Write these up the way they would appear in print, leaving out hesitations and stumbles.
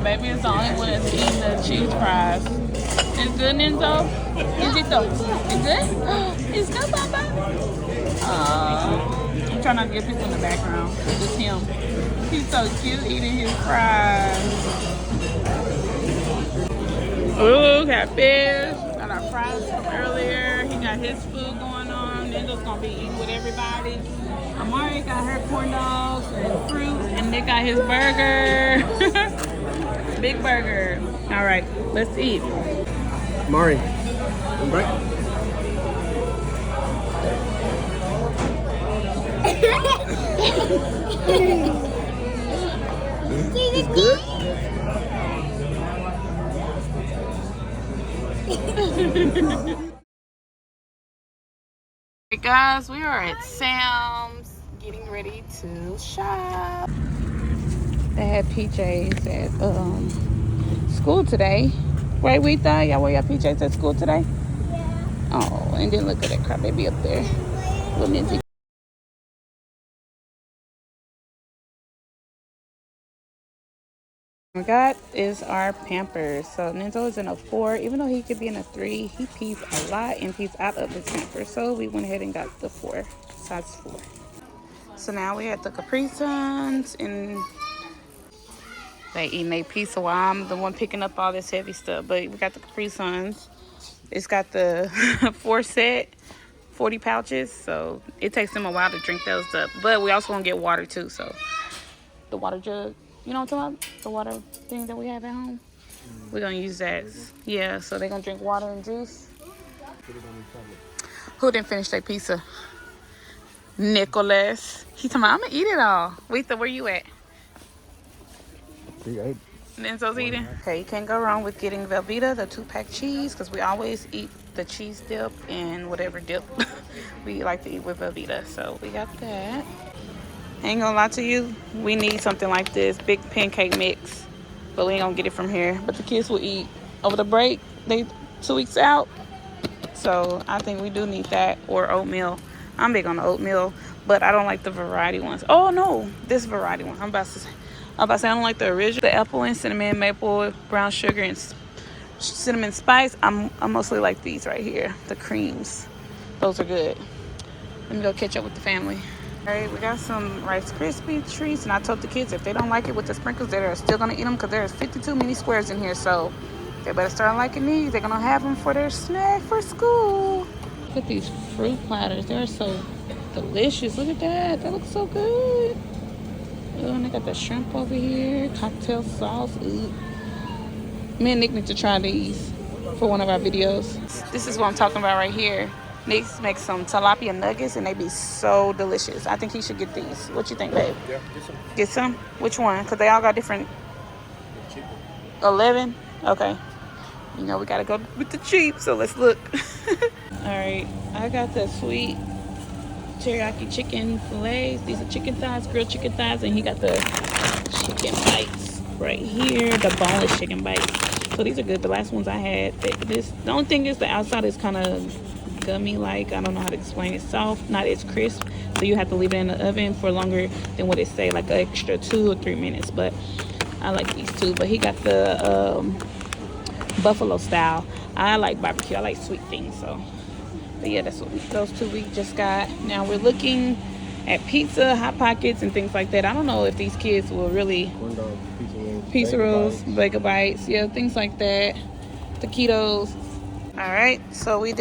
Baby is the only one that's eating the cheese fries. It's good, Enzo? Is it though? It's good? It's good, Papa? I'm trying not to get people in the background. It's him. He's so cute eating his fries. Ooh, got fish. Got our fries from earlier. He got his food going on. Enzo's gonna be eating with everybody. Amari got her corn dogs and fruit, and Nick got his burger. Big burger. All right, let's eat. Amari, right? It's good. Hey guys, we are at Sam's getting ready to shop. They had PJs at school today. Right, Weetha? Y'all wear your PJs at school today? Yeah. Oh, and then look at that crybaby up there. Little Ninja. We got is our Pampers. So Nenzo is in a 4. Even though he could be in a 3, he pees a lot and pees out of his Pampers. So we went ahead and got the 4, size 4. So now we at the Capri Suns and they eating a pizza while I'm the one picking up all this heavy stuff. But we got the Capri Suns. It's got the 4 set, 40 pouches. So it takes them a while to drink those up. But we also gonna get water too. So the water jug. You know what I'm talking about? The water thing that we have at home. We're going to use that. Yeah, so they're going to drink water and juice. Who didn't finish their pizza? Nicholas. He told me, I'm going to eat it all. Weetha, where you at? Nenzo's eating. Okay, you can't go wrong with getting Velveeta, the 2-pack cheese, because we always eat the cheese dip and whatever dip we like to eat with Velveeta. So we got that. Ain't gonna lie to you, we need something like this, big pancake mix, but we ain't gonna get it from here. But the kids will eat over the break. They 2 weeks out, so I think we do need that, or oatmeal. I'm big on the oatmeal, but I don't like the variety ones. Oh no, this variety one. I'm about to say I don't like the original, the apple and cinnamon, maple, brown sugar, and cinnamon spice. I mostly like these right here, the creams. Those are good. Let me go catch up with the family. Alright, we got some Rice Krispie treats, and I told the kids if they don't like it with the sprinkles, they're still gonna eat them because there's 52 mini squares in here, so they better start liking these. They're gonna have them for their snack for school. Look at these fruit platters, they're so delicious. Look at that, that looks so good. Oh, and they got the shrimp over here, cocktail sauce. Ooh. Me and Nick need to try these for one of our videos. This is what I'm talking about right here. Nick makes some tilapia nuggets, and they be so delicious. I think he should get these. What you think, babe? Yeah, get some. Get some? Which one? Because they all got different. 11? Okay. You know, we got to go with the cheap, so let's look. All right. I got the sweet teriyaki chicken fillets. These are chicken thighs, grilled chicken thighs, and he got the chicken bites right here, the boneless chicken bites. So these are good. The last ones I had, the only thing is the outside is kind of gummy, like I don't know how to explain it. Soft, not as crisp, so you have to leave it in the oven for longer than what it say, like an extra 2 or 3 minutes. But I like these too. But he got the buffalo style. I like barbecue, I like sweet things. So but yeah, that's what those 2 we just got. Now we're looking at pizza, Hot Pockets, and things like that. I don't know if these kids will really pizza rolls, bagel bites, yeah, things like that, taquitos. All right, so we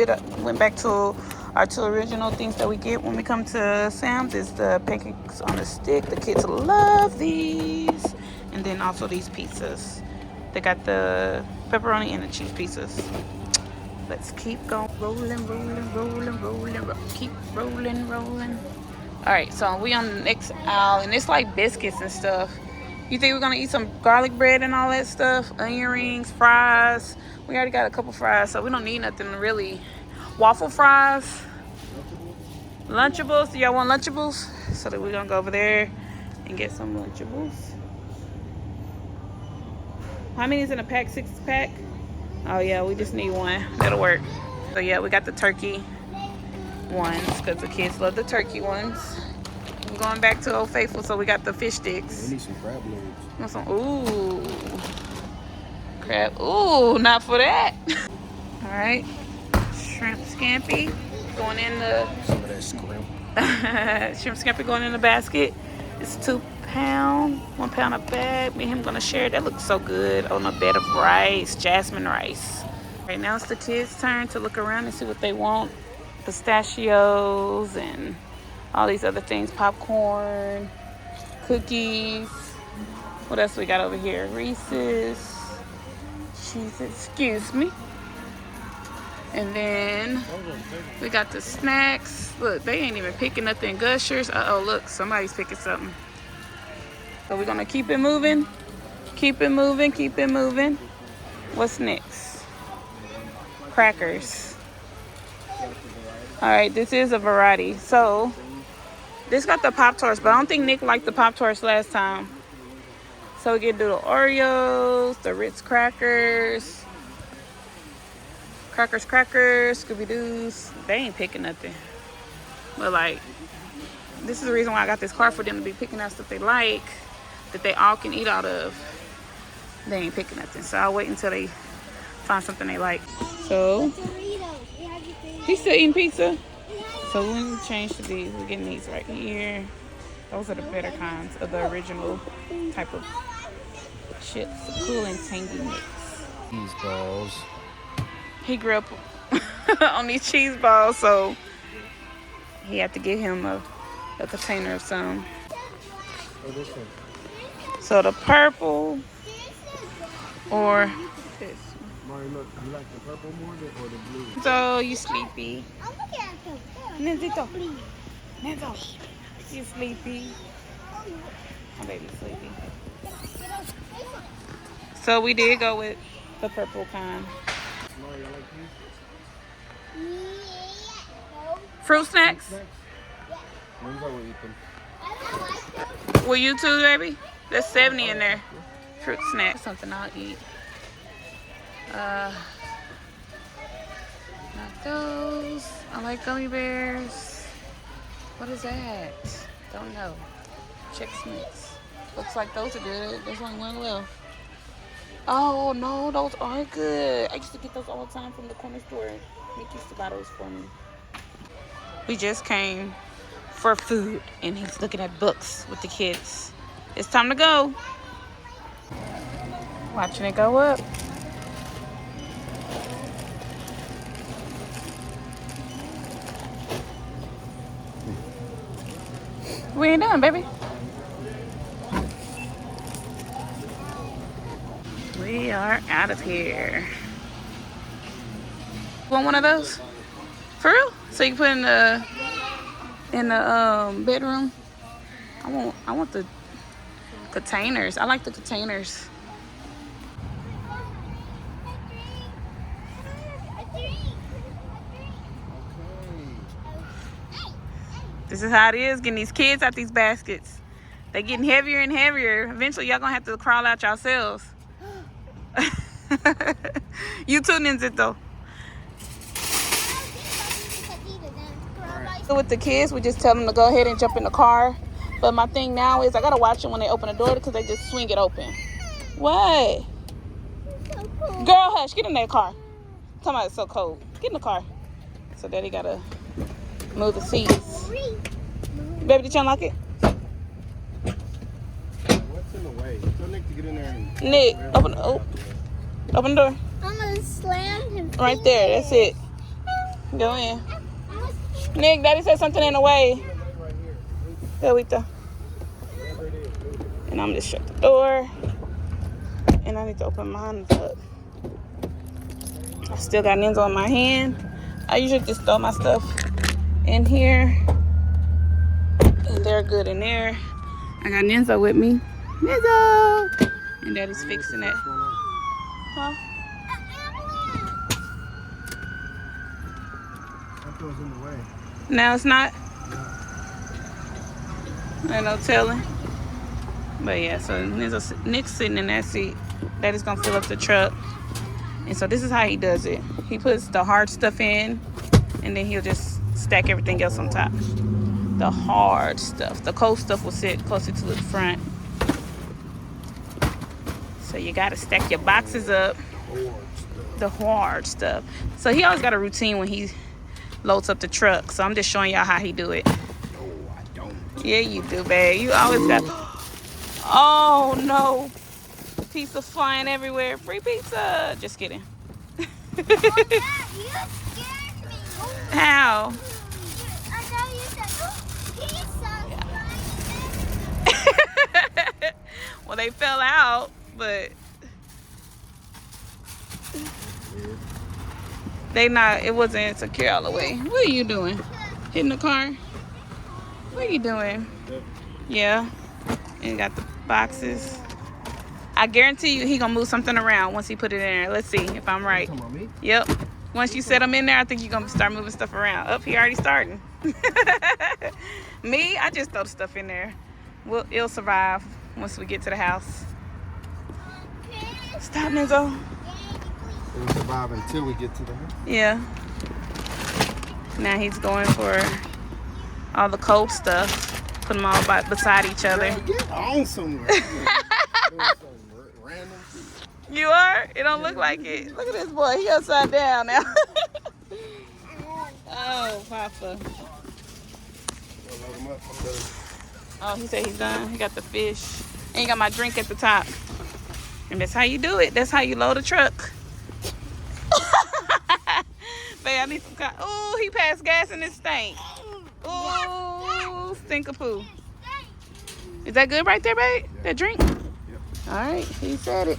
went back to our 2 original things that we get when we come to Sam's is the pancakes on a stick. The kids love these. And then also these pizzas. They got the pepperoni and the cheese pizzas. Let's keep going. Rolling. Keep rolling. All right, so we on the next aisle, and it's like biscuits and stuff. You think we're gonna eat some garlic bread and all that stuff? Onion rings, fries. We already got a couple fries, so we don't need nothing really. Waffle fries. Lunchables. Do y'all want Lunchables? So that we're gonna go over there and get some Lunchables. How many is in a pack? 6 pack? Oh yeah, we just need 1. That'll work. So yeah, we got the turkey ones because the kids love the turkey ones. I'm going back to Old Faithful, so we got the fish sticks. We need some crab legs. Ooh. crab. Ooh, not for that. All right, shrimp scampi going in the Some of that scrimp. shrimp scampi going in the basket. It's 2 pounds, 1 pound a bag. Me and him gonna share it. That looks so good on a bed of rice, jasmine rice. Right now it's the kids' turn to look around and see what they want. Pistachios and all these other things, popcorn, cookies. What else we got over here? Reese's, cheese, excuse me. And then we got the snacks. Look, they ain't even picking nothing. Gushers. Uh-oh, look, somebody's picking something. So we're gonna keep it moving. Keep it moving, keep it moving. What's next? Crackers. All right, this is a variety. So this got the Pop-Tarts, but I don't think Nick liked the Pop-Tarts last time. So we can do the Oreos, the Ritz crackers, Scooby-Doo's. They ain't picking nothing. But like, this is the reason why I got this card for them to be picking out stuff they like, that they all can eat out of. They ain't picking nothing. So I'll wait until they find something they like. So he's still eating pizza. So when we change to these, we're getting these right here. Those are the better kinds of the original type of chips. Cool and tangy mix. Cheese balls. He grew up on these cheese balls, so he had to give him a container of some. Oh, this one. So the purple or this. Mari, look, you like the purple more or the blue? So you sleepy? Nenzito. Nenzo. You sleepy? My baby's sleepy. So we did go with the purple kind. Mari, I like these. Fruit snacks? When's I will eat them? Will you too, baby? There's 70 in there. Fruit snacks, something I'll eat. Not those. I like gummy bears. What is that? Don't know. Chex Mix. Looks like those are good. There's only one left. Oh no, those are good. I used to get those all the time from the corner store. Nick used to buy those for me. We just came for food and he's looking at books with the kids. It's time to go. Watching it go up. We ain't done, baby. We are out of here. Want one of those? For real? So you can put in the bedroom. I want the containers. I like the containers. This is how it is, getting these kids out these baskets. They getting heavier and heavier. Eventually, y'all gonna have to crawl out yourselves. You too, Nenzito. So with the kids, we just tell them to go ahead and jump in the car. But my thing now is I gotta watch them when they open the door because they just swing it open. What? Girl, hush, get in that car. Talking about it's so cold. Get in the car. So daddy gotta move the seats. Baby, did you unlock it? What's in the way? Tell Nick to get in there and... Nick, open the door. I'm gonna slam him. Right there, that's it. Go in. Nick, daddy said something in the way. Go with the. And I'm just shut the door. And I need to open mine up. I still got Nenzo in my hand. I usually just throw my stuff in here. And they're good in there. I got Nenzo with me. Nenzo! And daddy's fixing it. Huh? That was in the way. Now it's not? Ain't no telling. But yeah, so Nick's sitting in that seat. Daddy's gonna fill up the truck. And so this is how he does it. He puts the hard stuff in, and then he'll just stack everything else on top. The hard stuff. The cold stuff will sit closer to the front. So you gotta stack your boxes up. The hard stuff. So he always got a routine when he loads up the truck. So I'm just showing y'all how he do it. No, I don't. Yeah, you do, babe. You always got. Oh no! Pizza flying everywhere. Free pizza. Just kidding. Oh, Dad, you scared me. How? I know you said, pizza flying. Well, they fell out, but they not. It wasn't secure all the way. What are you doing? Hitting the car? What are you doing? Yeah. And got the boxes. I guarantee you he gonna move something around once he put it in there. Let's see if I'm right. Talking about me? Yep. Once you set them in there, I think you're gonna start moving stuff around. Up, he already starting. Me, I just throw the stuff in there. It'll survive once we get to the house. Stop, Nizzo. It'll survive until we get to the house. Yeah. Now he's going for all the cold stuff. Put them all beside each other. Get on somewhere. Doing some random shit. You are? It don't look like it. Look at this boy. He upside down now. Oh, Papa. Load him up. I'm done. Oh, he said he's done. He got the fish. And he got my drink at the top. And that's how you do it. That's how you load a truck. Babe, I need some oh, he passed gas in this tank. Ooh, stink of poo. Is that good right there, babe? That drink? Yep. All right, he said it.